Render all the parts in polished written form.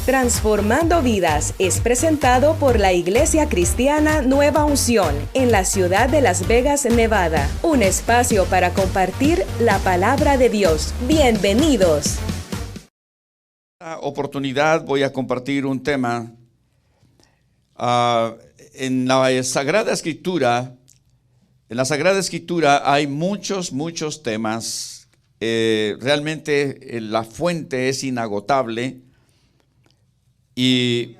Transformando Vidas es presentado por la Iglesia Cristiana Nueva Unción en la ciudad de Las Vegas, Nevada. Un espacio para compartir la palabra de Dios. Bienvenidos. En esta oportunidad voy a compartir un tema en la Sagrada Escritura. En la Sagrada Escritura hay muchos temas. Realmente la fuente es inagotable. Y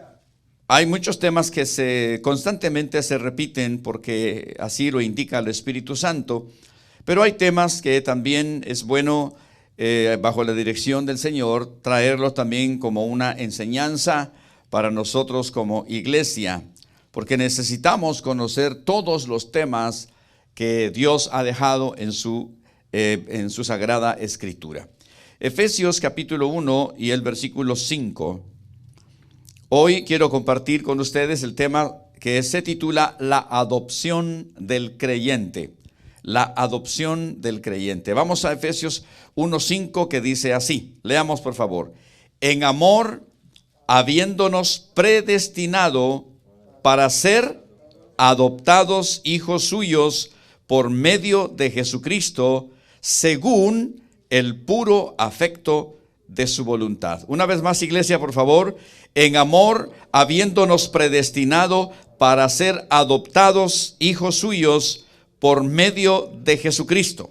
hay muchos temas que constantemente se repiten porque así lo indica el Espíritu Santo, pero hay temas que también es bueno, bajo la dirección del Señor, traerlos también como una enseñanza para nosotros como iglesia, porque necesitamos conocer todos los temas que Dios ha dejado en su Sagrada Escritura. Efesios capítulo 1 y el versículo 5. Hoy quiero compartir con ustedes el tema que se titula La adopción del creyente. La adopción del creyente. Vamos a Efesios 1:5 que dice así. Leamos por favor. En amor, habiéndonos predestinado para ser adoptados hijos suyos por medio de Jesucristo, según el puro afecto de su voluntad. Una vez más, iglesia, por favor. En amor, habiéndonos predestinado para ser adoptados hijos suyos por medio de Jesucristo,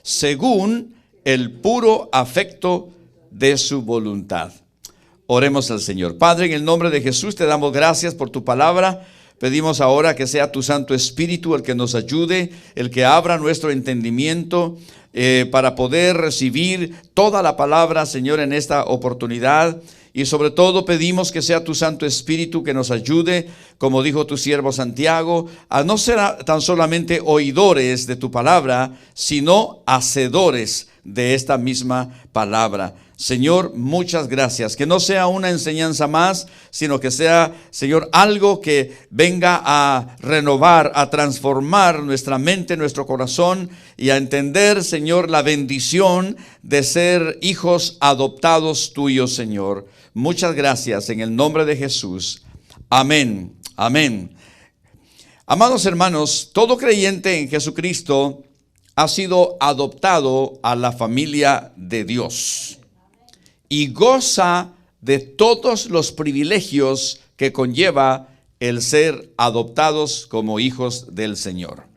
según el puro afecto de su voluntad. Oremos al Señor. Padre, en el nombre de Jesús te damos gracias por tu palabra. Pedimos ahora que sea tu Santo Espíritu el que nos ayude, el que abra nuestro entendimiento para poder recibir toda la palabra, Señor, en esta oportunidad. Y sobre todo pedimos que sea tu Santo Espíritu que nos ayude, como dijo tu siervo Santiago, a no ser tan solamente oidores de tu palabra, sino hacedores de esta misma palabra. Señor, muchas gracias. Que no sea una enseñanza más, sino que sea, Señor, algo que venga a renovar, a transformar nuestra mente, nuestro corazón y a entender, Señor, la bendición de ser hijos adoptados tuyos, Señor. Muchas gracias en el nombre de Jesús. Amén. Amén. Amados hermanos, todo creyente en Jesucristo ha sido adoptado a la familia de Dios y goza de todos los privilegios que conlleva el ser adoptados como hijos del Señor.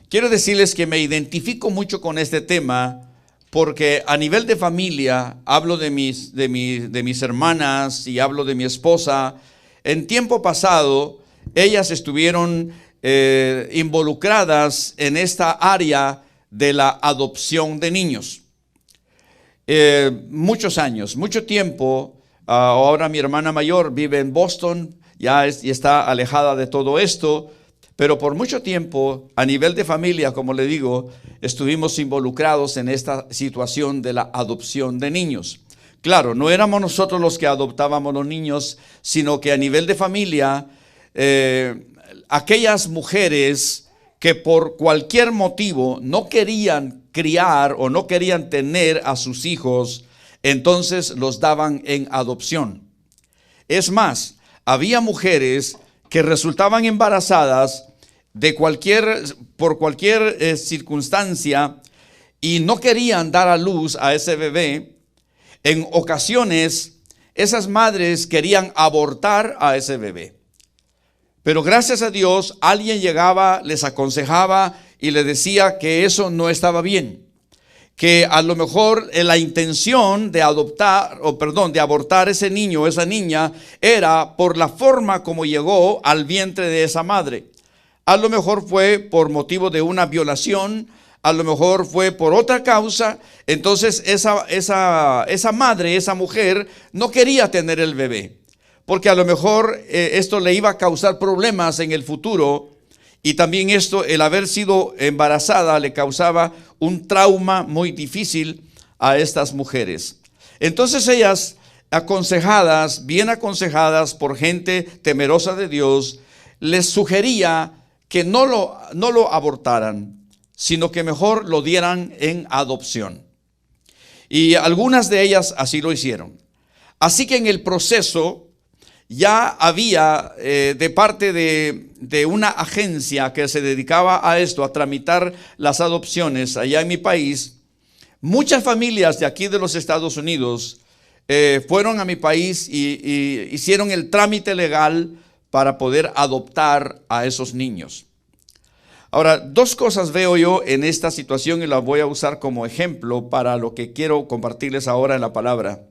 Quiero decirles que me identifico mucho con este tema porque a nivel de familia, hablo de mis hermanas y hablo de mi esposa. En tiempo pasado, ellas estuvieron involucradas en esta área de la adopción de niños. Muchos años, mucho tiempo. Ahora mi hermana mayor vive en Boston, ya está alejada de todo esto, pero por mucho tiempo, a nivel de familia, como le digo, estuvimos involucrados en esta situación de la adopción de niños. Claro, no éramos nosotros los que adoptábamos los niños, sino que a nivel de familia, aquellas mujeres que por cualquier motivo no querían criar o no querían tener a sus hijos, entonces los daban en adopción. Es más, había mujeres que resultaban embarazadas por cualquier circunstancia y no querían dar a luz a ese bebé. En ocasiones, esas madres querían abortar a ese bebé. Pero gracias a Dios, alguien llegaba, les aconsejaba y les decía que eso no estaba bien. Que a lo mejor la intención de abortar ese niño o esa niña era por la forma como llegó al vientre de esa madre. A lo mejor fue por motivo de una violación, a lo mejor fue por otra causa. Entonces esa madre, esa mujer, no quería tener el bebé, porque a lo mejor esto le iba a causar problemas en el futuro. Y también el haber sido embarazada, le causaba un trauma muy difícil a estas mujeres. Entonces ellas, bien aconsejadas por gente temerosa de Dios, les sugería que no lo abortaran, sino que mejor lo dieran en adopción. Y algunas de ellas así lo hicieron. Así que en el proceso ya había de parte de una agencia que se dedicaba a esto, a tramitar las adopciones allá en mi país, muchas familias de aquí de los Estados Unidos fueron a mi país y hicieron el trámite legal para poder adoptar a esos niños. Ahora, dos cosas veo yo en esta situación y las voy a usar como ejemplo para lo que quiero compartirles ahora en la palabra.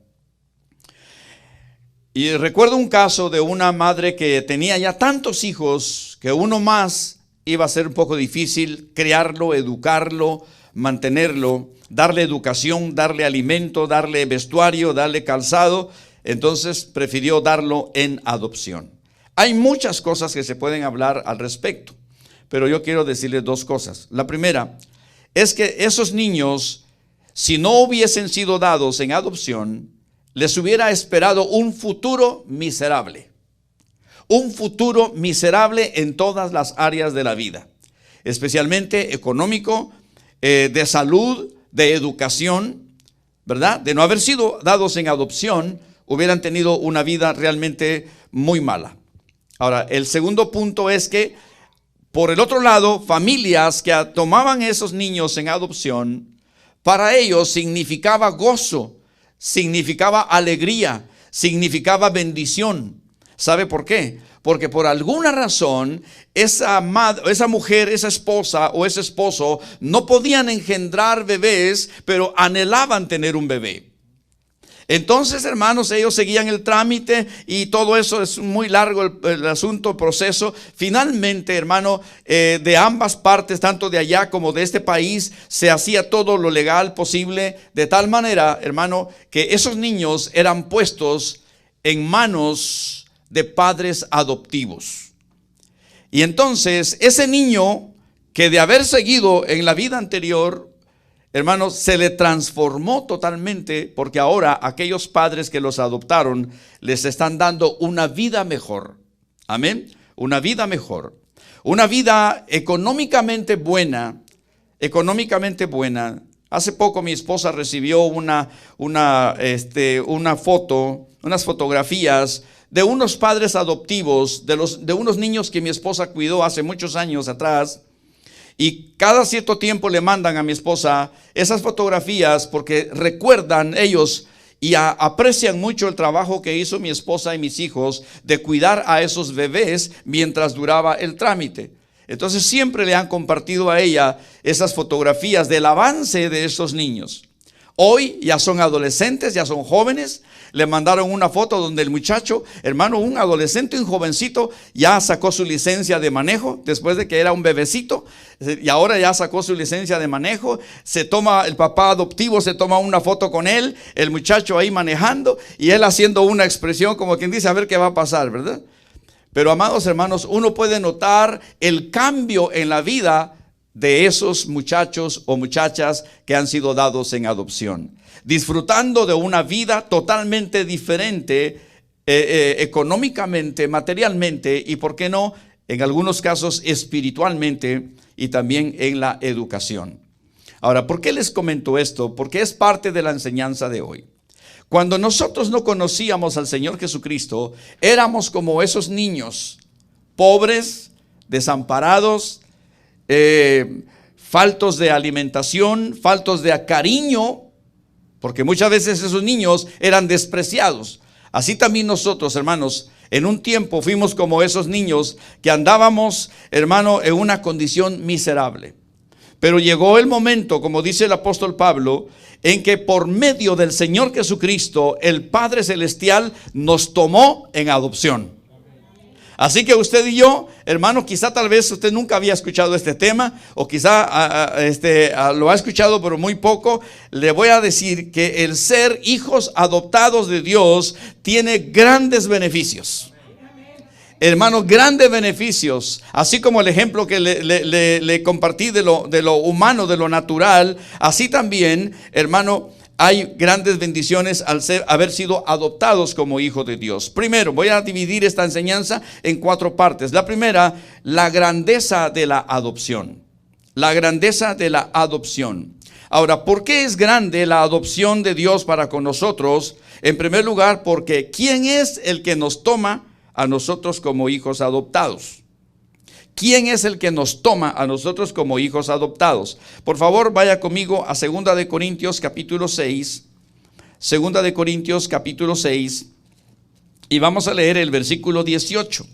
Y recuerdo un caso de una madre que tenía ya tantos hijos que uno más iba a ser un poco difícil criarlo, educarlo, mantenerlo, darle educación, darle alimento, darle vestuario, darle calzado. Entonces prefirió darlo en adopción. Hay muchas cosas que se pueden hablar al respecto, pero yo quiero decirles dos cosas. La primera es que esos niños, si no hubiesen sido dados en adopción, les hubiera esperado un futuro miserable. Un futuro miserable en todas las áreas de la vida, especialmente económico, de salud, de educación, ¿verdad? De no haber sido dados en adopción, hubieran tenido una vida realmente muy mala. Ahora, el segundo punto es que, por el otro lado, familias que tomaban esos niños en adopción, para ellos significaba gozo, significaba alegría, significaba bendición. ¿Sabe por qué? Porque por alguna razón esa mujer, esa esposa o ese esposo no podían engendrar bebés, pero anhelaban tener un bebé. Entonces, hermanos, ellos seguían el trámite y todo eso es muy largo el asunto, el proceso. Finalmente, hermano, de ambas partes, tanto de allá como de este país, se hacía todo lo legal posible, de tal manera, hermano, que esos niños eran puestos en manos de padres adoptivos. Y entonces, ese niño que de haber seguido en la vida anterior, hermanos, se le transformó totalmente, porque ahora aquellos padres que los adoptaron les están dando una vida mejor. Amén. Una vida mejor. Una vida económicamente buena. Económicamente buena. Hace poco mi esposa recibió unas fotografías de unos padres adoptivos, de unos niños que mi esposa cuidó hace muchos años atrás. Y cada cierto tiempo le mandan a mi esposa esas fotografías porque recuerdan ellos y aprecian mucho el trabajo que hizo mi esposa y mis hijos de cuidar a esos bebés mientras duraba el trámite. Entonces siempre le han compartido a ella esas fotografías del avance de esos niños. Hoy ya son adolescentes, ya son jóvenes. Le mandaron una foto donde el muchacho, hermano, un adolescente, un jovencito, ya sacó su licencia de manejo después de que era un bebecito y ahora ya sacó su licencia de manejo. El papá adoptivo se toma una foto con él, el muchacho ahí manejando y él haciendo una expresión como quien dice a ver qué va a pasar, ¿verdad? Pero amados hermanos, uno puede notar el cambio en la vida de esos muchachos o muchachas que han sido dados en adopción, disfrutando de una vida totalmente diferente económicamente, materialmente y, ¿por qué no?, en algunos casos espiritualmente y también en la educación. Ahora, ¿por qué les comento esto? Porque es parte de la enseñanza de hoy. Cuando nosotros no conocíamos al Señor Jesucristo, éramos como esos niños, pobres, desamparados, faltos de alimentación, faltos de cariño, porque muchas veces esos niños eran despreciados. Así también nosotros, hermanos, en un tiempo fuimos como esos niños que andábamos, hermano, en una condición miserable. Pero llegó el momento, como dice el apóstol Pablo, en que por medio del Señor Jesucristo, el Padre Celestial nos tomó en adopción. Así que usted y yo, hermano, quizá tal vez usted nunca había escuchado este tema o quizá lo ha escuchado pero muy poco. Le voy a decir que el ser hijos adoptados de Dios tiene grandes beneficios. Hermano, grandes beneficios. Así como el ejemplo que le compartí de lo humano, de lo natural, así también, hermano, hay grandes bendiciones al haber sido adoptados como hijos de Dios. Primero, voy a dividir esta enseñanza en 4 partes. La primera, la grandeza de la adopción. La grandeza de la adopción. Ahora, ¿por qué es grande la adopción de Dios para con nosotros? En primer lugar, porque ¿quién es el que nos toma a nosotros como hijos adoptados? ¿Quién es el que nos toma a nosotros como hijos adoptados? Por favor, vaya conmigo a 2 de Corintios capítulo 6. 2 de Corintios capítulo 6. Y vamos a leer el versículo 18.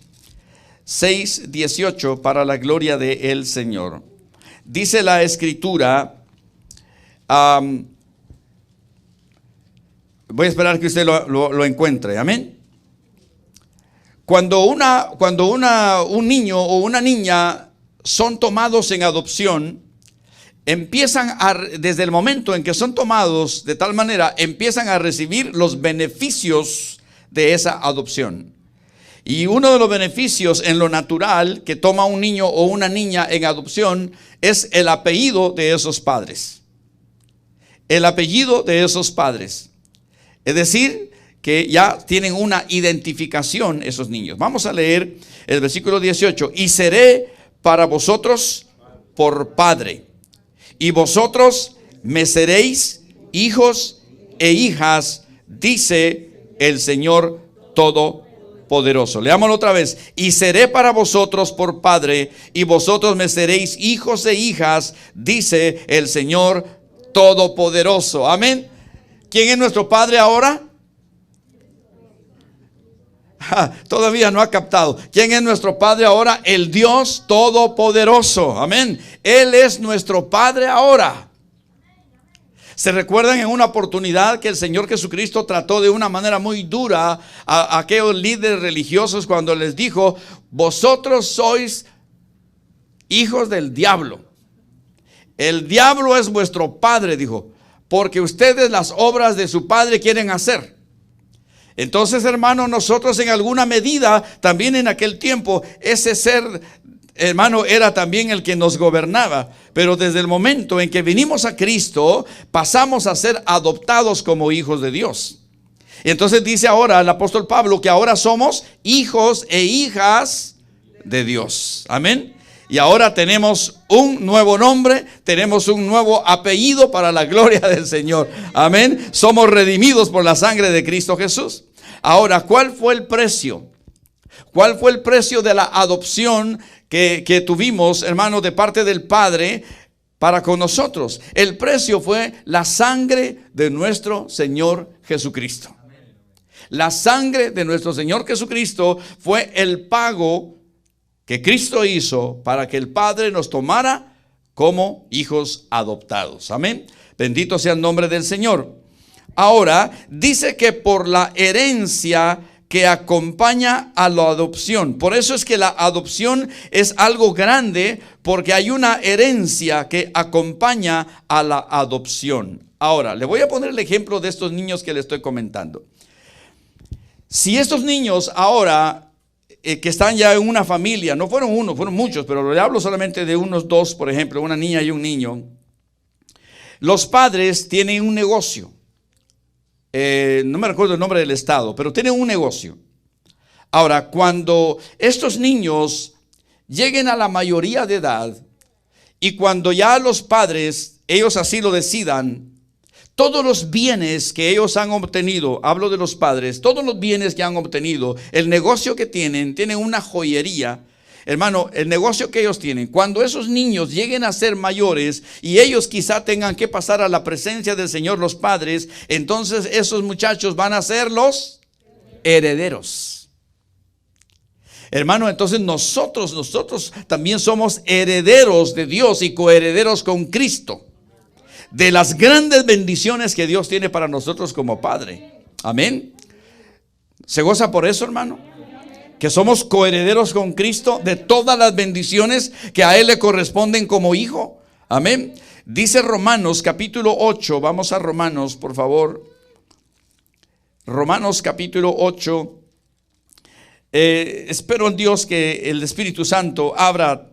6:18 para la gloria del Señor. Dice la Escritura, voy a esperar que usted lo encuentre, amén. Cuando un niño o una niña son tomados en adopción, desde el momento en que son tomados de tal manera, empiezan a recibir los beneficios de esa adopción. Y uno de los beneficios en lo natural que toma un niño o una niña en adopción es el apellido de esos padres. El apellido de esos padres. Es decir, que ya tienen una identificación esos niños. Vamos a leer el versículo 18. Y seré para vosotros por padre, y vosotros me seréis hijos e hijas, dice el Señor Todopoderoso. Leámoslo otra vez. Y seré para vosotros por padre, y vosotros me seréis hijos e hijas, dice el Señor Todopoderoso. Amén. ¿Quién es nuestro padre ahora? Todavía no ha captado. ¿Quién es nuestro Padre ahora? El Dios Todopoderoso. Amén. Él es nuestro Padre ahora. ¿Se recuerdan en una oportunidad que el Señor Jesucristo trató de una manera muy dura a aquellos líderes religiosos cuando les dijo: vosotros sois hijos del diablo? El diablo es vuestro padre, dijo, porque ustedes las obras de su padre quieren hacer. Entonces, hermano, nosotros en alguna medida, también en aquel tiempo, ese ser, hermano, era también el que nos gobernaba. Pero desde el momento en que vinimos a Cristo, pasamos a ser adoptados como hijos de Dios. Y entonces dice ahora el apóstol Pablo que ahora somos hijos e hijas de Dios. Amén. Y ahora tenemos un nuevo nombre, tenemos un nuevo apellido para la gloria del Señor. Amén. Somos redimidos por la sangre de Cristo Jesús. Ahora, ¿cuál fue el precio? ¿Cuál fue el precio de la adopción que tuvimos, hermano, de parte del Padre para con nosotros? El precio fue la sangre de nuestro Señor Jesucristo. La sangre de nuestro Señor Jesucristo fue el pago que Cristo hizo para que el Padre nos tomara como hijos adoptados. Amén. Bendito sea el nombre del Señor. Ahora dice que por la herencia que acompaña a la adopción. Por eso es que la adopción es algo grande, porque hay una herencia que acompaña a la adopción. Ahora, le voy a poner el ejemplo de estos niños que le estoy comentando. Si estos niños ahora que están ya en una familia, no fueron uno, fueron muchos, pero le hablo solamente de unos dos, por ejemplo, una niña y un niño. Los padres tienen un negocio. No me recuerdo el nombre del estado, pero tienen un negocio. Ahora, cuando estos niños lleguen a la mayoría de edad y cuando ya los padres, ellos así lo decidan, todos los bienes que ellos han obtenido, hablo de los padres, todos los bienes que han obtenido, el negocio que tienen una joyería. Hermano, el negocio que ellos tienen, cuando esos niños lleguen a ser mayores y ellos quizá tengan que pasar a la presencia del Señor, los padres, entonces esos muchachos van a ser los herederos. Hermano, entonces nosotros también somos herederos de Dios y coherederos con Cristo, de las grandes bendiciones que Dios tiene para nosotros como Padre. Amén. ¿Se goza por eso, hermano? Que somos coherederos con Cristo de todas las bendiciones que a Él le corresponden como hijo. Amén. Dice Romanos capítulo 8. Vamos a Romanos, por favor. Romanos capítulo 8. Espero en Dios que el Espíritu Santo abra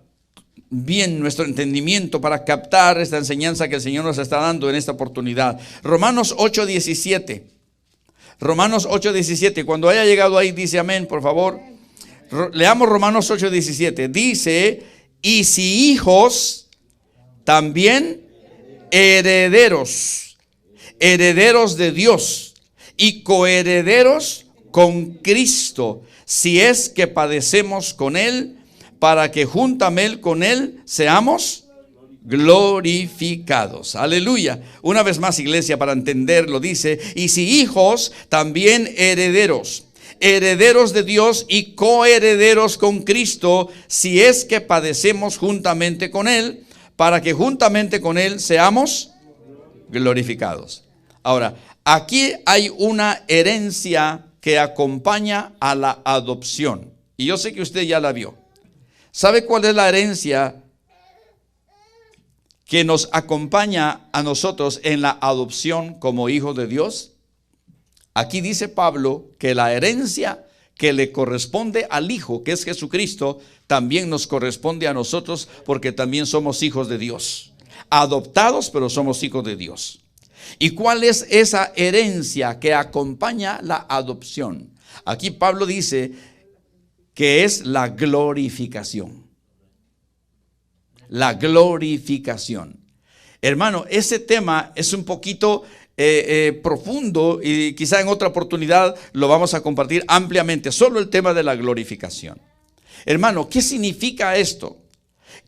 bien nuestro entendimiento para captar esta enseñanza que el Señor nos está dando en esta oportunidad. Romanos 8:17. Romanos 8:17. Cuando haya llegado ahí, dice amén, por favor. Leamos Romanos 8:17. Dice: y si hijos, también herederos, herederos de Dios y coherederos con Cristo, si es que padecemos con Él, para que juntamente con Él seamos glorificados. Aleluya. Una vez más, iglesia, para entenderlo, dice, y si hijos, también herederos, herederos de Dios y coherederos con Cristo, si es que padecemos juntamente con Él, para que juntamente con Él seamos glorificados. Ahora, aquí hay una herencia que acompaña a la adopción. Y yo sé que usted ya la vio. ¿Sabe cuál es la herencia que nos acompaña a nosotros en la adopción como hijos de Dios? Aquí dice Pablo que la herencia que le corresponde al Hijo, que es Jesucristo, también nos corresponde a nosotros, porque también somos hijos de Dios. Adoptados, pero somos hijos de Dios. ¿Y cuál es esa herencia que acompaña la adopción? Aquí Pablo dice que es la glorificación. La glorificación. Hermano, ese tema es un poquito profundo y quizá en otra oportunidad lo vamos a compartir ampliamente. Solo el tema de la glorificación. Hermano, ¿qué significa esto?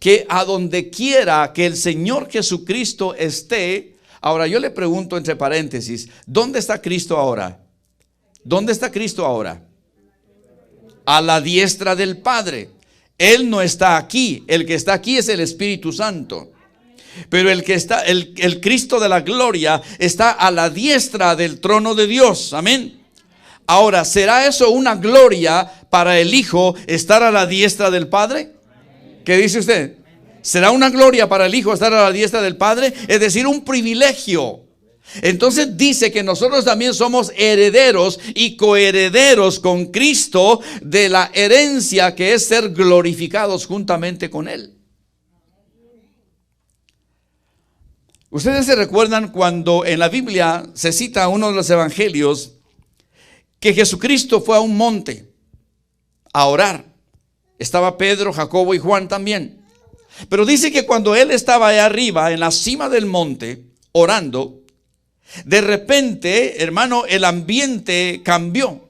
Que a donde quiera que el Señor Jesucristo esté. Ahora yo le pregunto entre paréntesis, ¿dónde está Cristo ahora? ¿Dónde está Cristo ahora? A la diestra del Padre. Él no está aquí. El que está aquí es el Espíritu Santo. Pero el que está, el Cristo de la gloria está a la diestra del trono de Dios. Amén. Ahora, ¿será eso una gloria para el Hijo estar a la diestra del Padre? ¿Qué dice usted? ¿Será una gloria para el Hijo estar a la diestra del Padre? Es decir, un privilegio. Entonces dice que nosotros también somos herederos y coherederos con Cristo de la herencia que es ser glorificados juntamente con Él. Ustedes se recuerdan cuando en la Biblia se cita uno de los evangelios que Jesucristo fue a un monte a orar. Estaba Pedro, Jacobo y Juan también. Pero dice que cuando él estaba allá arriba en la cima del monte orando, de repente, hermano, el ambiente cambió.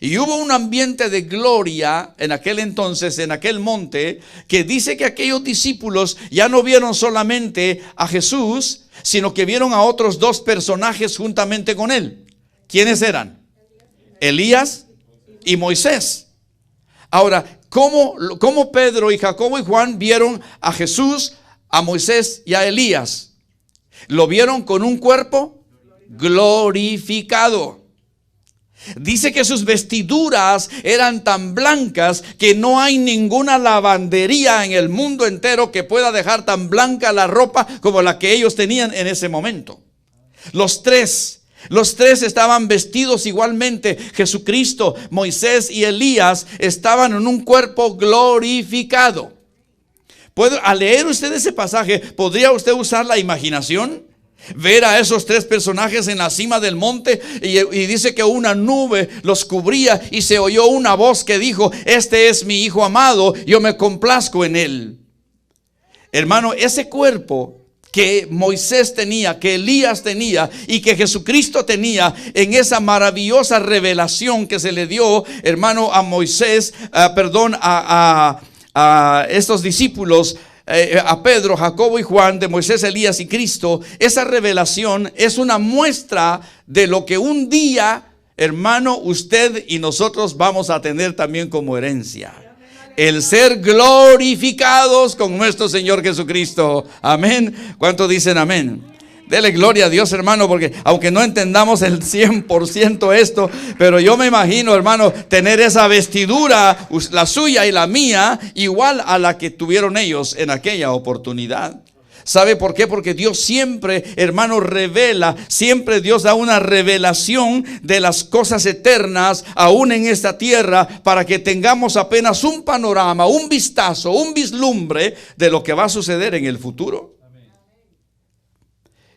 Y hubo un ambiente de gloria en aquel entonces, en aquel monte, que dice que aquellos discípulos ya no vieron solamente a Jesús, sino que vieron a otros dos personajes juntamente con él. ¿Quiénes eran? Elías y Moisés. Ahora, ¿cómo Pedro y Jacobo y Juan vieron a Jesús, a Moisés y a Elías? Lo vieron con un cuerpo glorificado. Dice que sus vestiduras eran tan blancas que no hay ninguna lavandería en el mundo entero que pueda dejar tan blanca la ropa como la que ellos tenían en ese momento. Los tres estaban vestidos igualmente. Jesucristo, Moisés y Elías estaban en un cuerpo glorificado. Al leer usted ese pasaje, ¿podría usted usar la imaginación? Ver a esos tres personajes en la cima del monte y dice que una nube los cubría y se oyó una voz que dijo: este es mi Hijo amado, yo me complazco en él. Hermano, ese cuerpo que Moisés tenía, que Elías tenía y que Jesucristo tenía en esa maravillosa revelación que se le dio, hermano, a Moisés, a estos discípulos, a Pedro, Jacobo y Juan, de Moisés, Elías y Cristo. Esa revelación es una muestra de lo que un día, hermano, usted y nosotros vamos a tener también como herencia: el ser glorificados con nuestro Señor Jesucristo. Amén. ¿Cuántos dicen amén? Dele gloria a Dios, hermano, porque aunque no entendamos el 100% esto, pero yo me imagino, hermano, tener esa vestidura, la suya y la mía, igual a la que tuvieron ellos en aquella oportunidad. ¿Sabe por qué? Porque Dios siempre, hermano, revela, siempre Dios da una revelación de las cosas eternas, aún en esta tierra, para que tengamos apenas un panorama, un vistazo, un vislumbre de lo que va a suceder en el futuro.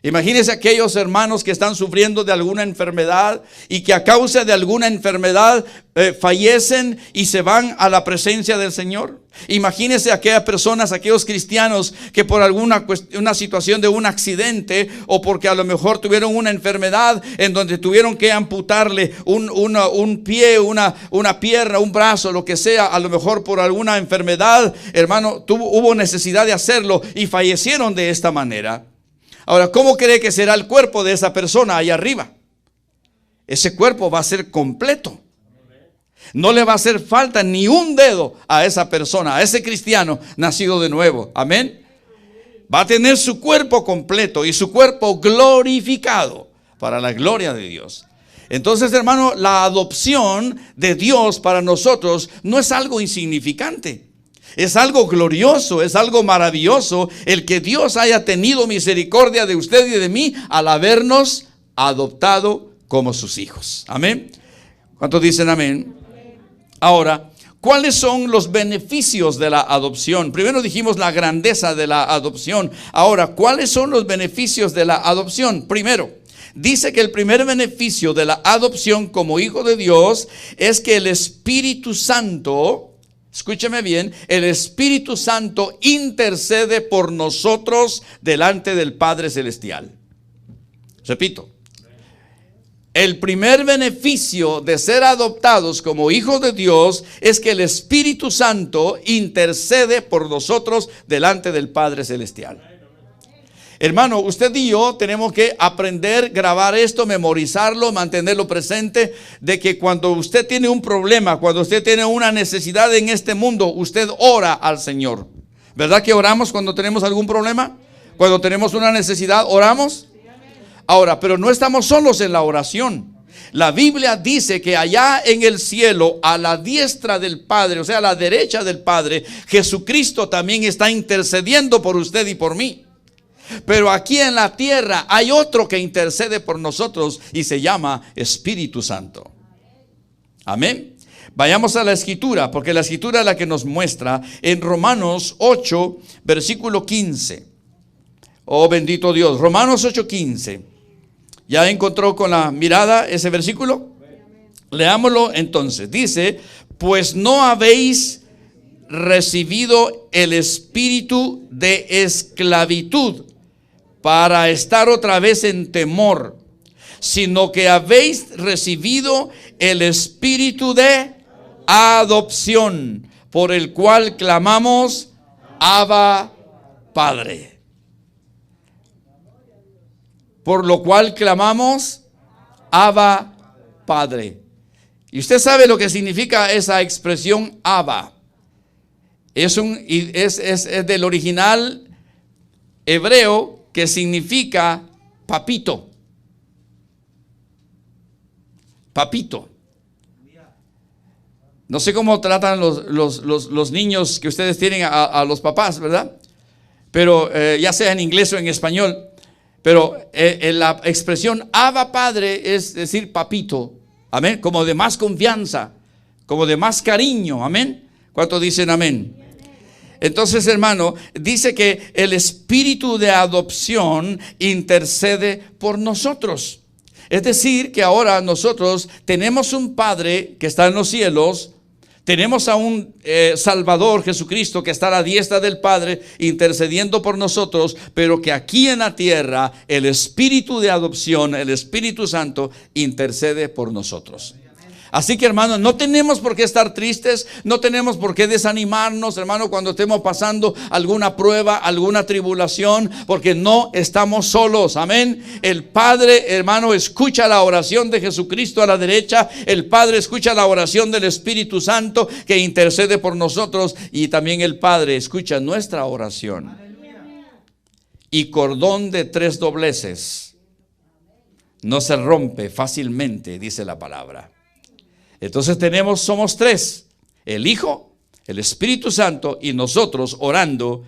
Imagínense aquellos hermanos que están sufriendo de alguna enfermedad y que a causa de alguna enfermedad fallecen y se van a la presencia del Señor. Imagínense aquellas personas, aquellos cristianos que por una situación de un accidente o porque a lo mejor tuvieron una enfermedad en donde tuvieron que amputarle un pie, una pierna, un brazo, lo que sea, a lo mejor por alguna enfermedad, hermano, hubo necesidad de hacerlo y fallecieron de esta manera. Ahora, ¿cómo cree que será el cuerpo de esa persona allá arriba? Ese cuerpo va a ser completo. No le va a hacer falta ni un dedo a esa persona, a ese cristiano nacido de nuevo. Amén. Va a tener su cuerpo completo y su cuerpo glorificado para la gloria de Dios. Entonces, hermano, la adopción de Dios para nosotros no es algo insignificante. Es algo glorioso, es algo maravilloso el que Dios haya tenido misericordia de usted y de mí al habernos adoptado como sus hijos. Amén. ¿Cuántos dicen amén? Ahora, ¿cuáles son los beneficios de la adopción? Primero dijimos la grandeza de la adopción. Ahora, ¿cuáles son los beneficios de la adopción? Primero, dice que el primer beneficio de la adopción como hijo de Dios es que el Espíritu Santo, escúcheme bien, el Espíritu Santo intercede por nosotros delante del Padre Celestial. Repito, el primer beneficio de ser adoptados como hijos de Dios es que el Espíritu Santo intercede por nosotros delante del Padre Celestial. Hermano, usted y yo tenemos que aprender, grabar esto, memorizarlo, mantenerlo presente, de que cuando usted tiene un problema, cuando usted tiene una necesidad en este mundo, usted ora al Señor. ¿Verdad que oramos cuando tenemos algún problema? Cuando tenemos una necesidad, ¿oramos? Ahora, pero no estamos solos en la oración. La Biblia dice que allá en el cielo, a la diestra del Padre, o sea, a la derecha del Padre, Jesucristo también está intercediendo por usted y por mí. Pero aquí en la tierra hay otro que intercede por nosotros y se llama Espíritu Santo. Amén. Vayamos a la escritura, porque la escritura es la que nos muestra en Romanos 8, versículo 15. Oh, bendito Dios. Romanos 8, 15. ¿Ya encontró con la mirada ese versículo? Leámoslo entonces. Dice, pues no habéis recibido el espíritu de esclavitud para estar otra vez en temor, sino que habéis recibido el espíritu de adopción, por el cual clamamos, Abba, Padre. Por lo cual clamamos, Abba, Padre. Y usted sabe lo que significa esa expresión Abba. Es del original hebreo que significa papito. Papito. No sé cómo tratan los niños que ustedes tienen a los papás, ¿verdad? Pero ya sea en inglés o en español. Pero la expresión Abba Padre es decir papito. Amén. Como de más confianza, como de más cariño. Amén. ¿Cuántos dicen amén? Entonces, hermano, dice que el espíritu de adopción intercede por nosotros. Es decir, que ahora nosotros tenemos un Padre que está en los cielos, tenemos a un Salvador, Jesucristo, que está a la diestra del Padre intercediendo por nosotros, pero que aquí en la tierra el espíritu de adopción, el Espíritu Santo, intercede por nosotros. Así que, hermanos, no tenemos por qué estar tristes, no tenemos por qué desanimarnos, hermano, cuando estemos pasando alguna prueba, alguna tribulación, porque no estamos solos. Amén. El Padre, hermano, escucha la oración de Jesucristo a la derecha. El Padre escucha la oración del Espíritu Santo que intercede por nosotros, y también el Padre escucha nuestra oración. Y cordón de 3 dobleces no se rompe fácilmente, dice la palabra. Entonces somos 3, el Hijo, el Espíritu Santo y nosotros orando.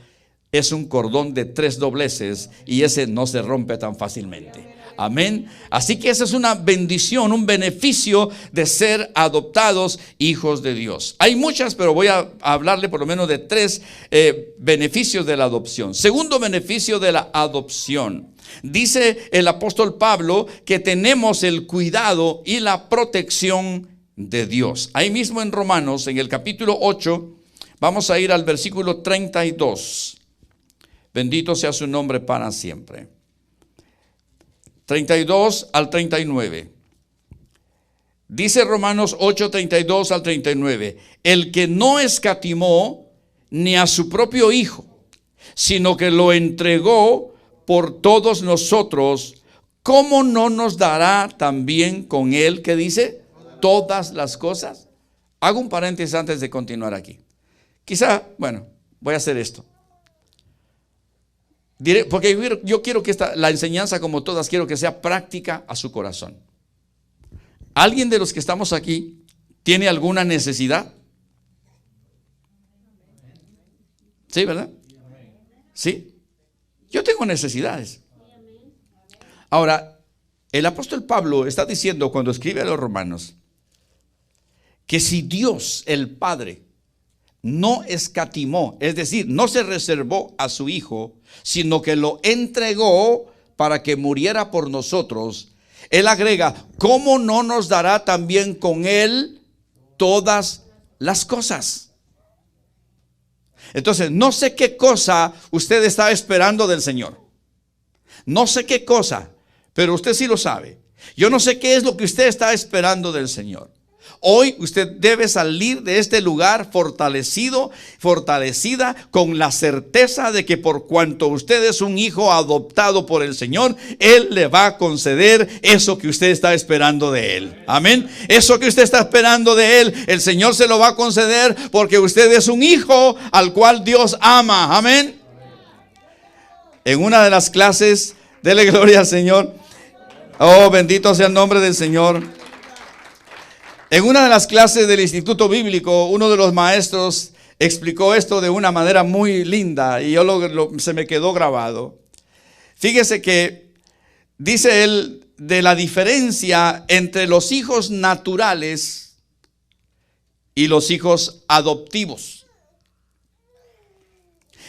Es un cordón de 3 dobleces y ese no se rompe tan fácilmente. Amén. Así que esa es una bendición, un beneficio de ser adoptados hijos de Dios. Hay muchas, pero voy a hablarle por lo menos de 3 beneficios de la adopción. Segundo beneficio de la adopción. Dice el apóstol Pablo que tenemos el cuidado y la protección de Dios. Ahí mismo en Romanos, en el capítulo 8, vamos a ir al versículo 32. Bendito sea su nombre para siempre. 32 al 39. Dice Romanos 8, 32 al 39. El que no escatimó ni a su propio Hijo, sino que lo entregó por todos nosotros, ¿cómo no nos dará también con él, que dice, todas las cosas? Hago un paréntesis antes de continuar aquí. Quizá, bueno, voy a hacer esto. Porque yo quiero que la enseñanza, como todas, quiero que sea práctica a su corazón. ¿Alguien de los que estamos aquí tiene alguna necesidad? ¿Sí, verdad? ¿Sí? Yo tengo necesidades. Ahora, el apóstol Pablo está diciendo cuando escribe a los romanos que si Dios, el Padre, no escatimó, es decir, no se reservó a su Hijo, sino que lo entregó para que muriera por nosotros, él agrega, ¿cómo no nos dará también con él todas las cosas? Entonces, no sé qué cosa usted está esperando del Señor. No sé qué cosa, pero usted sí lo sabe. Yo no sé qué es lo que usted está esperando del Señor. Hoy usted debe salir de este lugar fortalecida con la certeza de que por cuanto usted es un hijo adoptado por el Señor, Él le va a conceder eso que usted está esperando de Él. Amén. Eso que usted está esperando de Él, el Señor se lo va a conceder porque usted es un hijo al cual Dios ama. Amén. En una de las clases, dele gloria al Señor. Oh, bendito sea el nombre del Señor. En una de las clases del Instituto Bíblico, uno de los maestros explicó esto de una manera muy linda y se me quedó grabado. Fíjese que dice él de la diferencia entre los hijos naturales y los hijos adoptivos.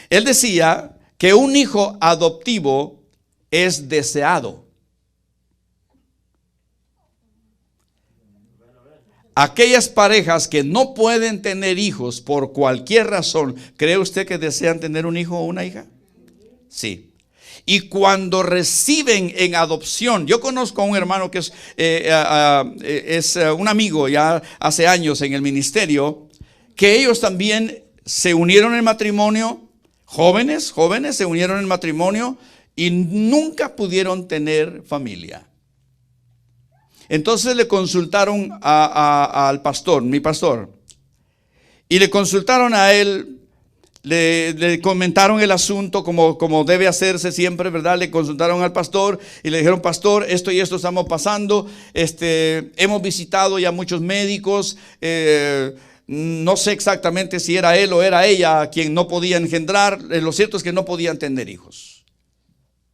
Él decía que un hijo adoptivo es deseado. Aquellas parejas que no pueden tener hijos por cualquier razón, ¿cree usted que desean tener un hijo o una hija? Sí. Y cuando reciben en adopción, yo conozco a un hermano que es un amigo ya hace años en el ministerio, que ellos también se unieron en matrimonio, jóvenes se unieron en matrimonio y nunca pudieron tener familia. Entonces le consultaron al pastor, mi pastor, y le consultaron a él, le comentaron el asunto como debe hacerse siempre, ¿verdad? Le consultaron al pastor y le dijeron, pastor, esto y esto estamos pasando, hemos visitado ya muchos médicos, no sé exactamente si era él o era ella quien no podía engendrar, lo cierto es que no podían tener hijos,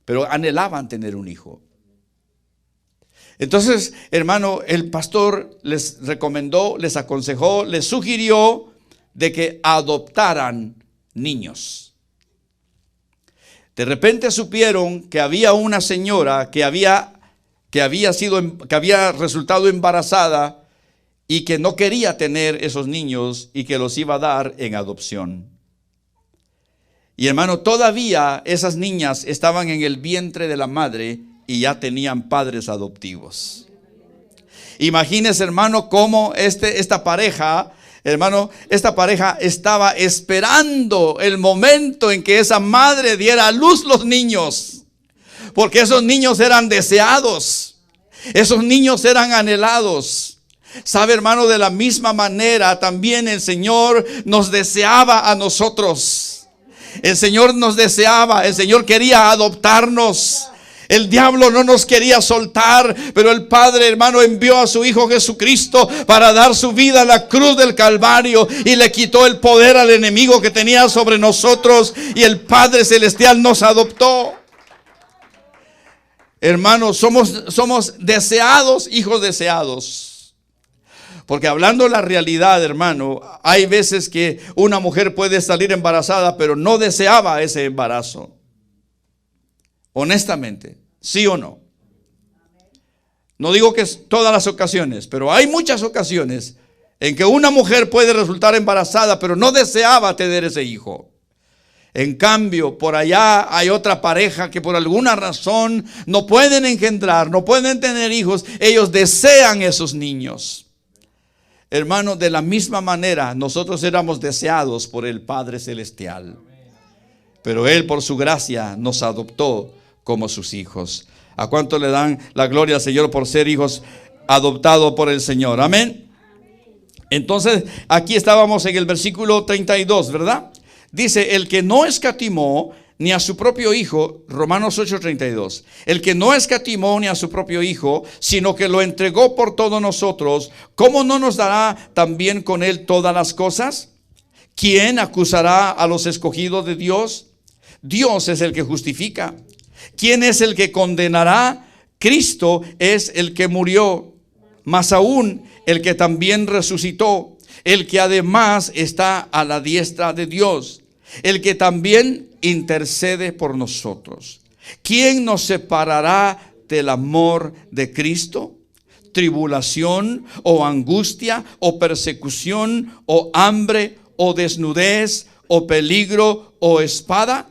pero anhelaban tener un hijo. Entonces, hermano, el pastor les recomendó, les aconsejó, les sugirió de que adoptaran niños. De repente supieron que había una señora que había resultado embarazada y que no quería tener esos niños y que los iba a dar en adopción. Y hermano, todavía esas niñas estaban en el vientre de la madre y ya tenían padres adoptivos. Imagínese, hermano, cómo esta pareja estaba esperando el momento en que esa madre diera a luz los niños, porque esos niños eran deseados, esos niños eran anhelados. Sabe, hermano, de la misma manera también el Señor nos deseaba a nosotros. El Señor nos deseaba, el Señor quería adoptarnos. El diablo no nos quería soltar, pero el Padre, hermano, envió a su Hijo Jesucristo para dar su vida a la cruz del Calvario y le quitó el poder al enemigo que tenía sobre nosotros, y el Padre Celestial nos adoptó. Hermanos, somos deseados, hijos deseados. Porque hablando la realidad, hermano, hay veces que una mujer puede salir embarazada, pero no deseaba ese embarazo. Honestamente, ¿sí o no? No digo que es todas las ocasiones, pero hay muchas ocasiones en que una mujer puede resultar embarazada, pero no deseaba tener ese hijo. En cambio, por allá hay otra pareja que por alguna razón no pueden engendrar, no pueden tener hijos. Ellos desean esos niños. Hermanos, de la misma manera, nosotros éramos deseados por el Padre Celestial. Pero Él, por su gracia, nos adoptó como sus hijos. ¿A cuánto le dan la gloria al Señor por ser hijos adoptados por el Señor? Amén. Entonces, aquí estábamos en el versículo 32, ¿verdad? Dice, el que no escatimó ni a su propio hijo, Romanos 8:32, el que no escatimó ni a su propio hijo, sino que lo entregó por todos nosotros, ¿cómo no nos dará también con él todas las cosas? ¿Quién acusará a los escogidos de Dios? Dios es el que justifica. ¿Quién es el que condenará? Cristo es el que murió, más aún el que también resucitó, el que además está a la diestra de Dios, el que también intercede por nosotros. ¿Quién nos separará del amor de Cristo? ¿Tribulación o angustia o persecución o hambre o desnudez o peligro o espada?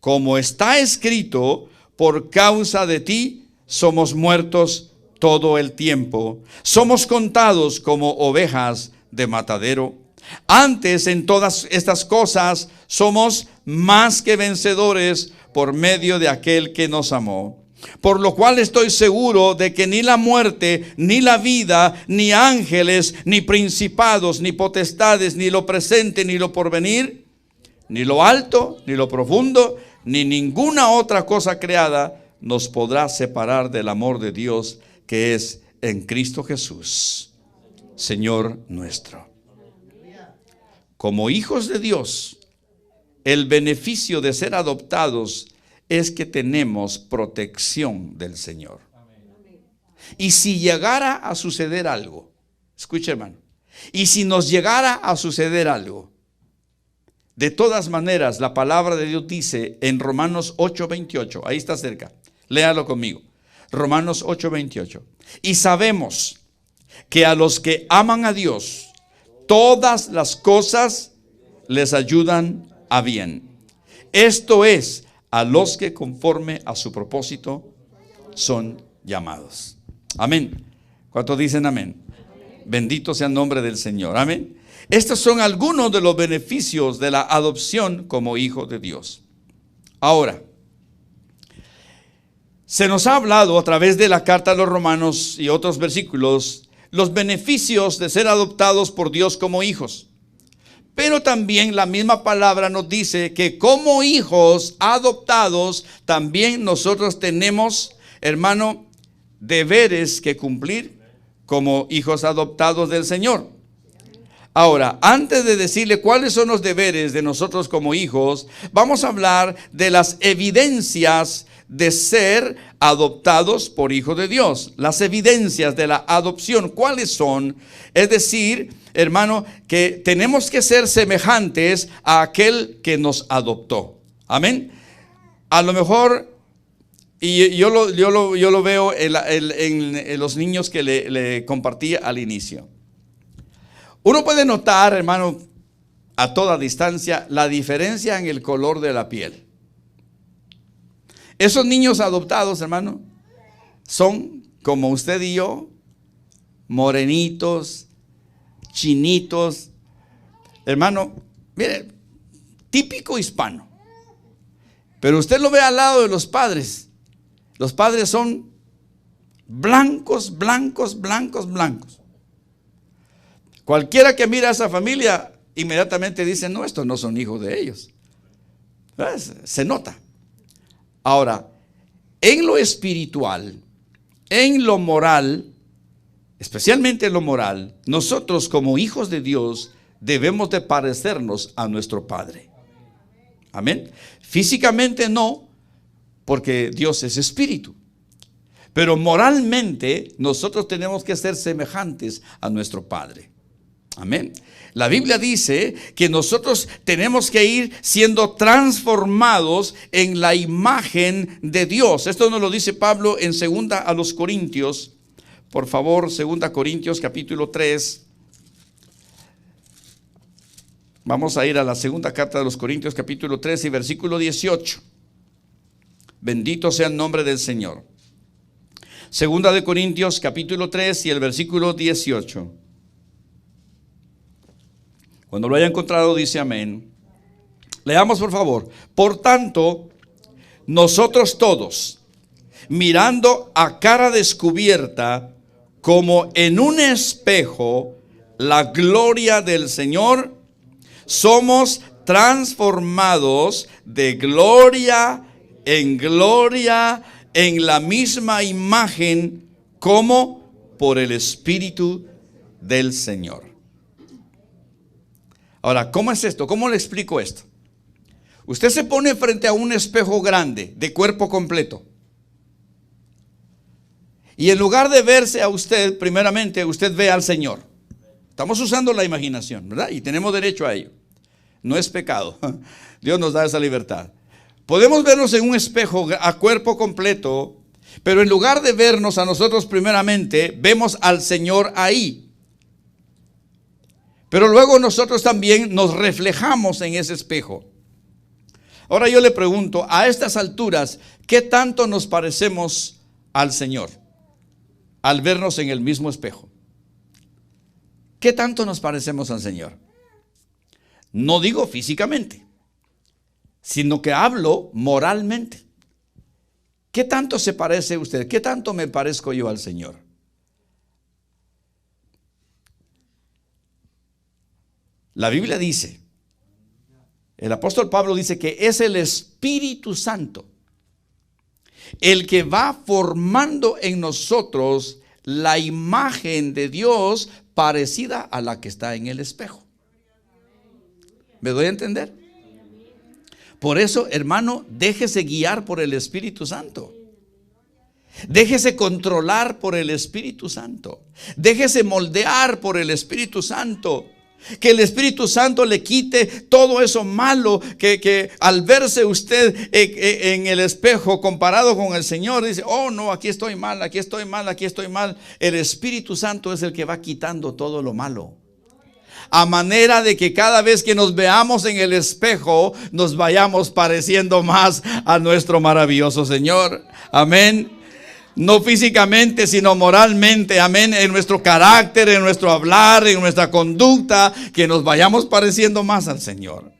Como está escrito, por causa de ti somos muertos todo el tiempo. Somos contados como ovejas de matadero. Antes, en todas estas cosas, somos más que vencedores por medio de aquel que nos amó. Por lo cual estoy seguro de que ni la muerte, ni la vida, ni ángeles, ni principados, ni potestades, ni lo presente, ni lo porvenir, ni lo alto, ni lo profundo, ni ninguna otra cosa creada nos podrá separar del amor de Dios que es en Cristo Jesús, Señor nuestro. Como hijos de Dios, el beneficio de ser adoptados es que tenemos protección del Señor. Y si llegara a suceder algo, escuche hermano, y si nos llegara a suceder algo, de todas maneras la palabra de Dios dice en Romanos 8:28, ahí está cerca, léalo conmigo, Romanos 8:28, y sabemos que a los que aman a Dios, todas las cosas les ayudan a bien. Esto es, a los que conforme a su propósito son llamados. Amén. ¿Cuántos dicen amén? Bendito sea el nombre del Señor. Amén. Estos son algunos de los beneficios de la adopción como hijo de Dios. Ahora, se nos ha hablado a través de la carta a los Romanos y otros versículos los beneficios de ser adoptados por Dios como hijos. Pero también la misma palabra nos dice que como hijos adoptados también nosotros tenemos, hermano, deberes que cumplir como hijos adoptados del Señor. Ahora, antes de decirle cuáles son los deberes de nosotros como hijos, vamos a hablar de las evidencias de ser adoptados por hijo de Dios. Las evidencias de la adopción, ¿cuáles son? Es decir, hermano, que tenemos que ser semejantes a aquel que nos adoptó. Amén. A lo mejor, y yo lo veo en los niños que le compartí al inicio. Uno puede notar, hermano, a toda distancia, la diferencia en el color de la piel. Esos niños adoptados, hermano, son como usted y yo, morenitos, chinitos. Hermano, mire, típico hispano. Pero usted lo ve al lado de los padres. Los padres son blancos, blancos, blancos, blancos. Cualquiera que mira a esa familia inmediatamente dice, no, estos no son hijos de ellos. ¿Ves? Se nota. Ahora, en lo espiritual, en lo moral, especialmente en lo moral, nosotros como hijos de Dios debemos de parecernos a nuestro Padre. Amén. Físicamente no, porque Dios es espíritu. Pero moralmente nosotros tenemos que ser semejantes a nuestro Padre. Amén. La Biblia dice que nosotros tenemos que ir siendo transformados en la imagen de Dios. Esto nos lo dice Pablo en 2 a los Corintios. Por favor, 2 Corintios capítulo 3. Vamos a ir a la segunda carta de los Corintios capítulo 3 y versículo 18. Bendito sea el nombre del Señor. 2 de Corintios capítulo 3 y el versículo 18. Cuando lo haya encontrado dice amén. Leamos por favor. Por tanto, nosotros todos, mirando a cara descubierta, como en un espejo, la gloria del Señor, somos transformados de gloria en la misma imagen, como por el Espíritu del Señor. Ahora, ¿cómo es esto? ¿Cómo le explico esto? Usted se pone frente a un espejo grande, de cuerpo completo. Y en lugar de verse a usted, primeramente usted ve al Señor. Estamos usando la imaginación, ¿verdad? Y tenemos derecho a ello. No es pecado. Dios nos da esa libertad. Podemos vernos en un espejo a cuerpo completo, pero en lugar de vernos a nosotros primeramente, vemos al Señor ahí. Pero luego nosotros también nos reflejamos en ese espejo. Ahora yo le pregunto, a estas alturas, ¿qué tanto nos parecemos al Señor al vernos en el mismo espejo? ¿Qué tanto nos parecemos al Señor? No digo físicamente, sino que hablo moralmente. ¿Qué tanto se parece usted? ¿Qué tanto me parezco yo al Señor? La Biblia dice, el apóstol Pablo dice que es el Espíritu Santo el que va formando en nosotros la imagen de Dios parecida a la que está en el espejo. ¿Me doy a entender? Por eso, hermano, déjese guiar por el Espíritu Santo. Déjese controlar por el Espíritu Santo. Déjese moldear por el Espíritu Santo. Que el Espíritu Santo le quite todo eso malo que al verse usted en el espejo comparado con el Señor, dice, oh no, aquí estoy mal, aquí estoy mal, aquí estoy mal. El Espíritu Santo es el que va quitando todo lo malo. A manera de que cada vez que nos veamos en el espejo, nos vayamos pareciendo más a nuestro maravilloso Señor. Amén. No físicamente, sino moralmente, amén, en nuestro carácter, en nuestro hablar, en nuestra conducta, que nos vayamos pareciendo más al Señor.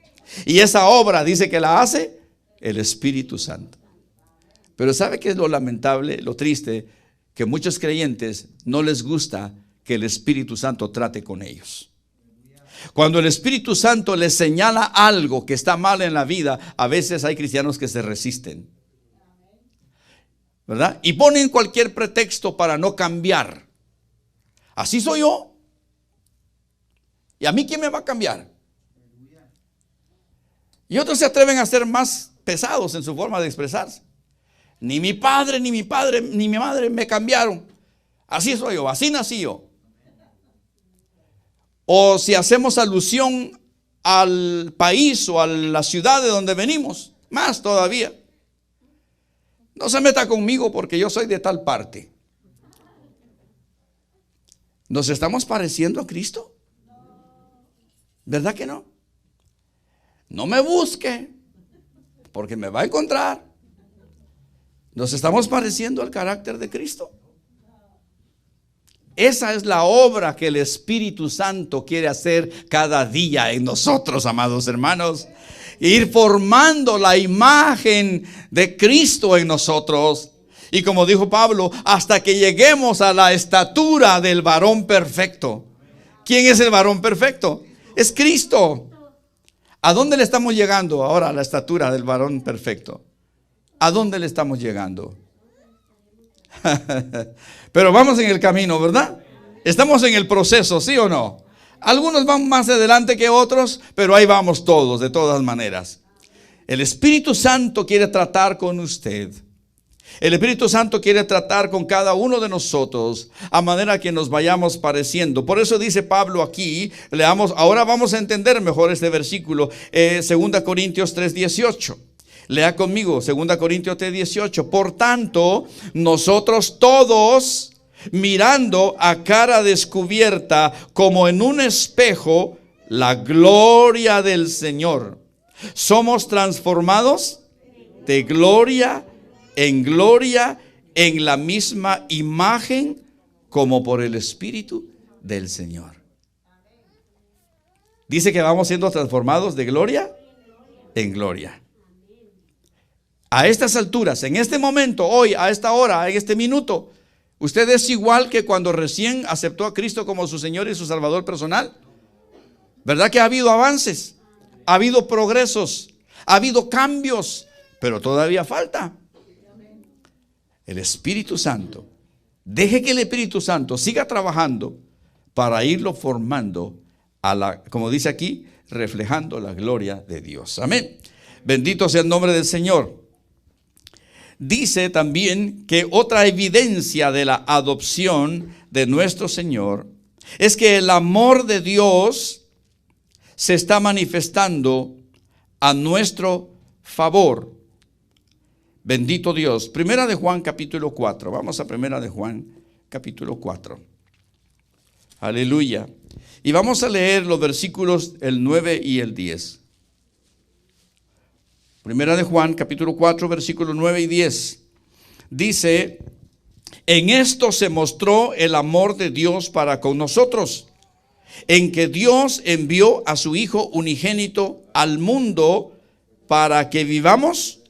Y esa obra dice que la hace el Espíritu Santo. Pero ¿sabe qué es lo lamentable, lo triste? Que muchos creyentes no les gusta que el Espíritu Santo trate con ellos. Cuando el Espíritu Santo les señala algo que está mal en la vida, a veces hay cristianos que se resisten, ¿verdad? Y ponen cualquier pretexto para no cambiar. Así soy yo. ¿Y a mí quién me va a cambiar? Y otros se atreven a ser más pesados en su forma de expresarse. Ni mi padre, ni mi madre me cambiaron. Así soy yo, así nací yo. O si hacemos alusión al país o a la ciudad de donde venimos, más todavía. No se meta conmigo porque yo soy de tal parte. ¿Nos estamos pareciendo a Cristo? ¿Verdad que no? No me busque porque me va a encontrar. ¿Nos estamos pareciendo al carácter de Cristo? Esa es la obra que el Espíritu Santo quiere hacer cada día en nosotros, amados hermanos. Ir formando la imagen de Cristo en nosotros. Y como dijo Pablo, hasta que lleguemos a la estatura del varón perfecto. ¿Quién es el varón perfecto? Es Cristo. ¿A dónde le estamos llegando ahora a la estatura del varón perfecto? ¿A dónde le estamos llegando? Pero vamos en el camino, ¿verdad? Estamos en el proceso, ¿sí o no? Algunos van más adelante que otros, pero ahí vamos todos, de todas maneras. El Espíritu Santo quiere tratar con usted. El Espíritu Santo quiere tratar con cada uno de nosotros a manera que nos vayamos pareciendo. Por eso dice Pablo aquí, leamos, ahora vamos a entender mejor este versículo, 2 Corintios 3:18. Lea conmigo, 2 Corintios 3:18. Por tanto, nosotros todos, mirando a cara descubierta, como en un espejo, la gloria del Señor, somos transformados de gloria en gloria, en la misma imagen, como por el Espíritu del Señor. Dice que vamos siendo transformados de gloria en gloria. A estas alturas, en este momento, hoy, a esta hora, en este minuto, ¿usted es igual que cuando recién aceptó a Cristo como su Señor y su Salvador personal? ¿Verdad que ha habido avances? Ha habido progresos, ha habido cambios, pero todavía falta. El Espíritu Santo, deje que el Espíritu Santo siga trabajando para irlo formando como dice aquí, reflejando la gloria de Dios. Amén. Bendito sea el nombre del Señor. Dice también que otra evidencia de la adopción de nuestro Señor es que el amor de Dios se está manifestando a nuestro favor. Bendito Dios. Primera de Juan capítulo 4. Vamos a Primera de Juan capítulo 4. Aleluya. Y vamos a leer los versículos el 9 y el 10. Primera de Juan capítulo 4 versículos 9 y 10. Dice: en esto se mostró el amor de Dios para con nosotros, en que Dios envió a su Hijo unigénito al mundo para que vivamos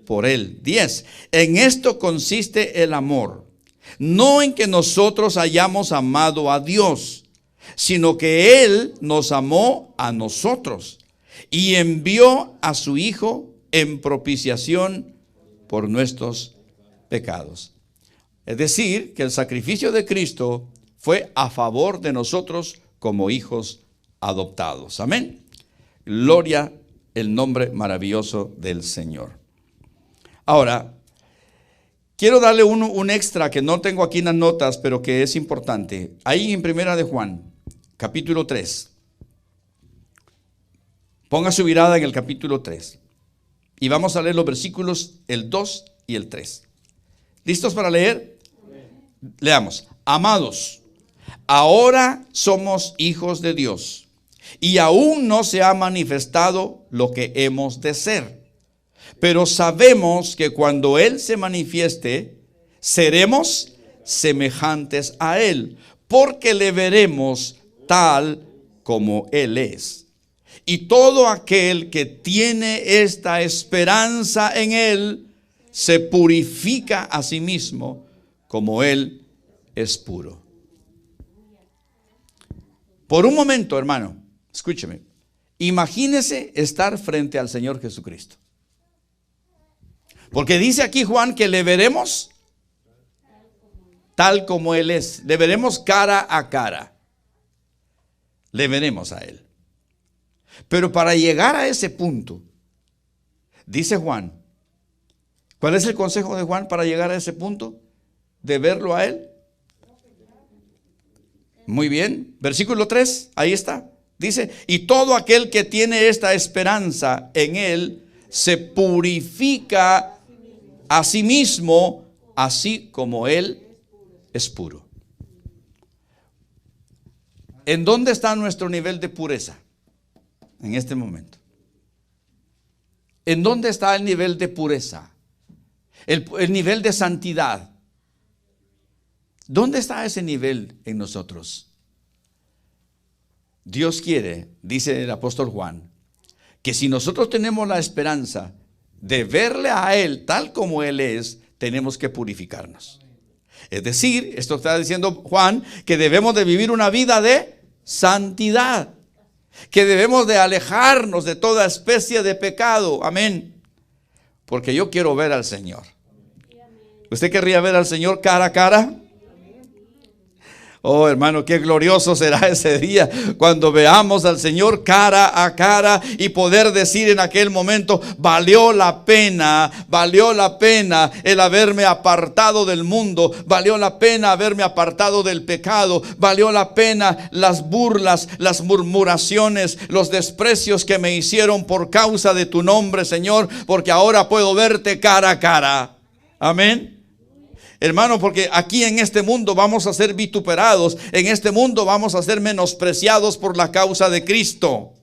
por Él. 10. En esto consiste el amor, no en que nosotros hayamos amado a Dios, sino que Él nos amó a nosotros y envió a su Hijo en propiciación por nuestros pecados. Es decir, que el sacrificio de Cristo fue a favor de nosotros como hijos adoptados. Amén. Gloria el nombre maravilloso del Señor. Ahora, quiero darle un extra que no tengo aquí en las notas, pero que es importante. Ahí en Primera de Juan, capítulo 3. Ponga su mirada en el capítulo 3. Y vamos a leer los versículos el 2 y el 3. ¿Listos para leer? Leamos. Amados, ahora somos hijos de Dios, y aún no se ha manifestado lo que hemos de ser. Pero sabemos que cuando Él se manifieste, seremos semejantes a Él, porque le veremos tal como Él es. Y todo aquel que tiene esta esperanza en Él, se purifica a sí mismo como Él es puro. Por un momento, hermano, escúcheme. Imagínese estar frente al Señor Jesucristo. Porque dice aquí Juan que le veremos tal como Él es. Le veremos cara a cara. Le veremos a Él. Pero para llegar a ese punto, dice Juan, ¿cuál es el consejo de Juan para llegar a ese punto? De verlo a Él. Muy bien. Versículo 3, ahí está. Dice, y todo aquel que tiene esta esperanza en Él, se purifica a sí mismo, así como Él es puro. ¿En dónde está nuestro nivel de pureza en este momento? ¿En dónde está el nivel de pureza? El nivel de santidad. ¿Dónde está ese nivel en nosotros? Dios quiere, dice el apóstol Juan, que si nosotros tenemos la esperanza de verle a Él tal como Él es, tenemos que purificarnos. Es decir, esto está diciendo Juan, que debemos de vivir una vida de santidad, que debemos de alejarnos de toda especie de pecado. Amén. Porque yo quiero ver al Señor. ¿Usted querría ver al Señor cara a cara? Oh, hermano, qué glorioso será ese día cuando veamos al Señor cara a cara y poder decir en aquel momento: valió la pena el haberme apartado del mundo, valió la pena haberme apartado del pecado, valió la pena las burlas, las murmuraciones, los desprecios que me hicieron por causa de tu nombre, Señor, porque ahora puedo verte cara a cara. Amén. Hermano, porque aquí en este mundo vamos a ser vituperados, en este mundo vamos a ser menospreciados por la causa de Cristo.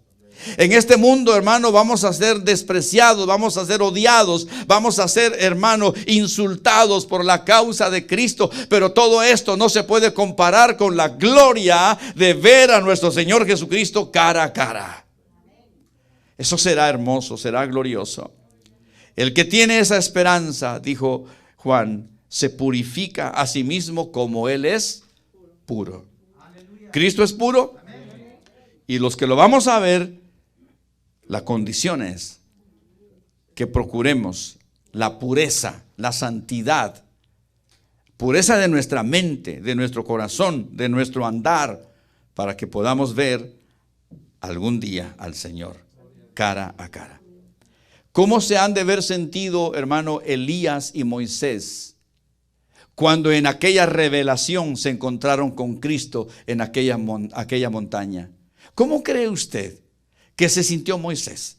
En este mundo, hermano, vamos a ser despreciados, vamos a ser odiados, vamos a ser, hermano, insultados por la causa de Cristo. Pero todo esto no se puede comparar con la gloria de ver a nuestro Señor Jesucristo cara a cara. Eso será hermoso, será glorioso. El que tiene esa esperanza, dijo Juan, se purifica a sí mismo como Él es puro. Cristo es puro. Y los que lo vamos a ver, la condición es que procuremos la pureza, la santidad, pureza de nuestra mente, de nuestro corazón, de nuestro andar, para que podamos ver algún día al Señor cara a cara. ¿Cómo se han de haber sentido, hermano, Elías y Moisés cuando en aquella revelación se encontraron con Cristo en aquella montaña? ¿Cómo cree usted que se sintió Moisés?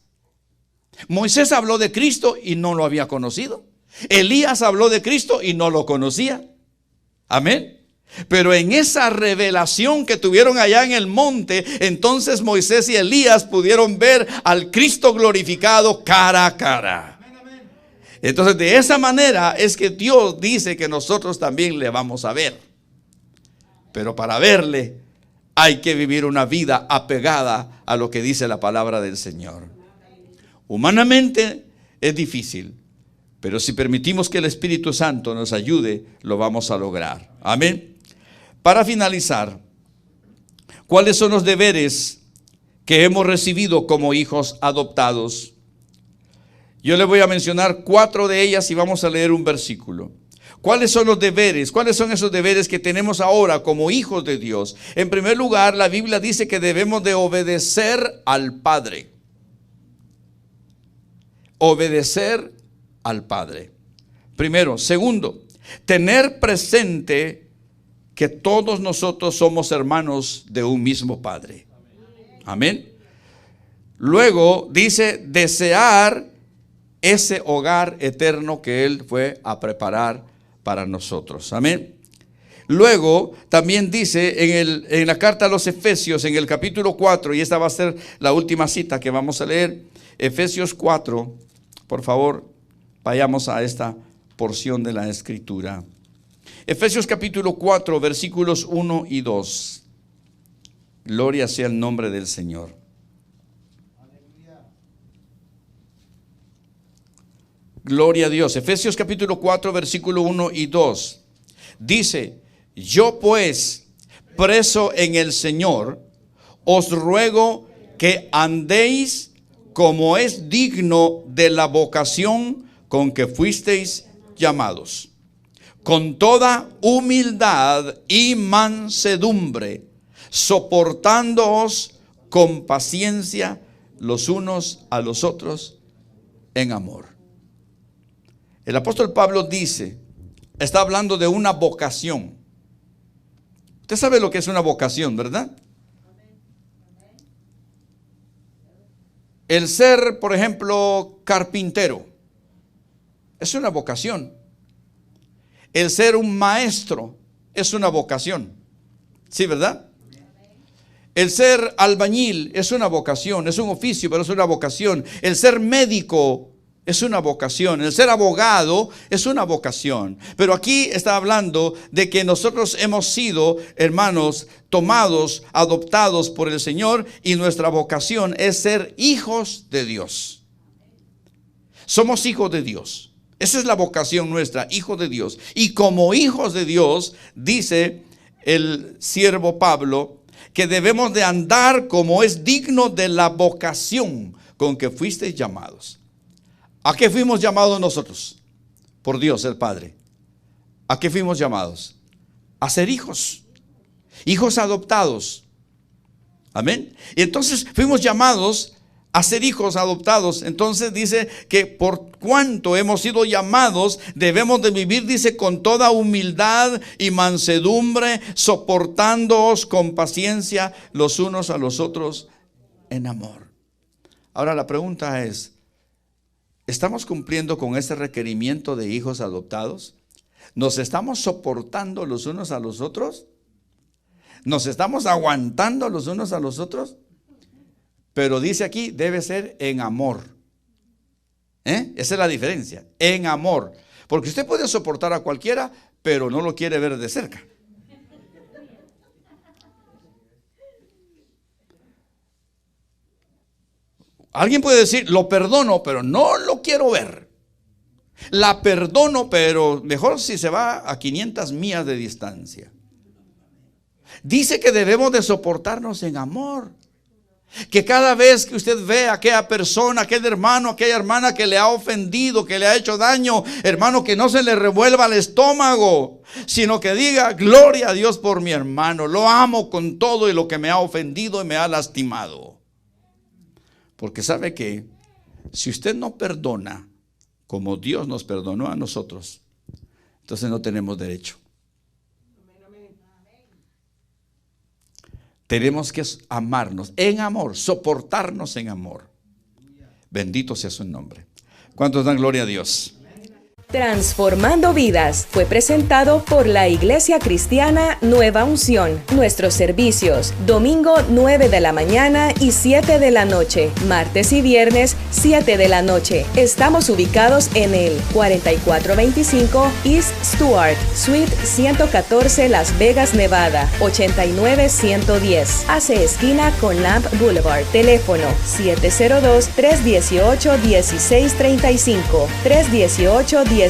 Moisés habló de Cristo y no lo había conocido. Elías habló de Cristo y no lo conocía. Amén. Pero en esa revelación que tuvieron allá en el monte, entonces Moisés y Elías pudieron ver al Cristo glorificado cara a cara. Entonces de esa manera es que Dios dice que nosotros también le vamos a ver. Pero para verle hay que vivir una vida apegada a lo que dice la palabra del Señor. Humanamente es difícil, pero si permitimos que el Espíritu Santo nos ayude, lo vamos a lograr. Amén. Para finalizar, ¿cuáles son los deberes que hemos recibido como hijos adoptados? Yo le voy a mencionar 4 de ellas y vamos a leer un versículo. ¿Cuáles son los deberes? ¿Cuáles son esos deberes que tenemos ahora como hijos de Dios? En primer lugar, la Biblia dice que debemos de obedecer al Padre. Obedecer al Padre. Primero. Segundo, tener presente que todos nosotros somos hermanos de un mismo Padre. Amén. Luego dice desear ese hogar eterno que Él fue a preparar para nosotros. Amén. Luego también dice en la carta a los Efesios, en el capítulo 4, y esta va a ser la última cita que vamos a leer, Efesios 4, por favor, vayamos a esta porción de la Escritura. Efesios capítulo 4, versículos 1 y 2. Gloria sea el nombre del Señor. Gloria a Dios. Efesios capítulo 4, versículo 1 y 2. Dice: yo pues, preso en el Señor, os ruego que andéis como es digno de la vocación con que fuisteis llamados, con toda humildad y mansedumbre, soportándoos con paciencia los unos a los otros en amor. El apóstol Pablo está hablando de una vocación. Usted sabe lo que es una vocación, ¿verdad? El ser, por ejemplo, carpintero es una vocación. El ser un maestro es una vocación. ¿Sí, verdad? El ser albañil es una vocación, es un oficio, pero es una vocación. El ser médico es una vocación. El ser abogado es una vocación. Pero aquí está hablando de que nosotros hemos sido, hermanos, tomados, adoptados por el Señor, y nuestra vocación es ser hijos de Dios. Somos hijos de Dios. Esa es la vocación nuestra, hijos de Dios. Y como hijos de Dios, dice el siervo Pablo, que debemos de andar como es digno de la vocación con que fuisteis llamados. ¿A qué fuimos llamados nosotros? Por Dios el Padre. ¿A qué fuimos llamados? A ser hijos. hijos adoptados. Amén. Y entonces fuimos llamados a ser hijos adoptados. Entonces dice que por cuanto hemos sido llamados, debemos de vivir, dice, con toda humildad y mansedumbre, soportándoos con paciencia los unos a los otros en amor. Ahora la pregunta es, ¿estamos cumpliendo con este requerimiento de hijos adoptados? ¿Nos estamos soportando los unos a los otros? ¿Nos estamos aguantando los unos a los otros? Pero dice aquí, debe ser en amor. Esa es la diferencia, en amor. Porque usted puede soportar a cualquiera, pero no lo quiere ver de cerca. Alguien puede decir, lo perdono, pero no lo quiero ver. La perdono, pero mejor si se va a 500 millas de distancia. Dice que debemos de soportarnos en amor. Que cada vez que usted ve a aquella persona, aquel hermano, aquella hermana que le ha ofendido, que le ha hecho daño, hermano, que no se le revuelva el estómago, sino que diga, gloria a Dios por mi hermano, lo amo con todo y lo que me ha ofendido y me ha lastimado. Porque sabe que si usted no perdona como Dios nos perdonó a nosotros, entonces no tenemos derecho. Tenemos que amarnos en amor, soportarnos en amor. Bendito sea su nombre. ¿Cuántos dan gloria a Dios? Transformando Vidas fue presentado por la Iglesia Cristiana Nueva Unción. Nuestros servicios, domingo 9 de la mañana y 7 de la noche, martes y viernes 7 de la noche. Estamos ubicados en el 4425 East Stuart, Suite 114, Las Vegas, Nevada, 89110. Hace esquina con Lamp Boulevard. Teléfono 702-318-1635. 318-1635.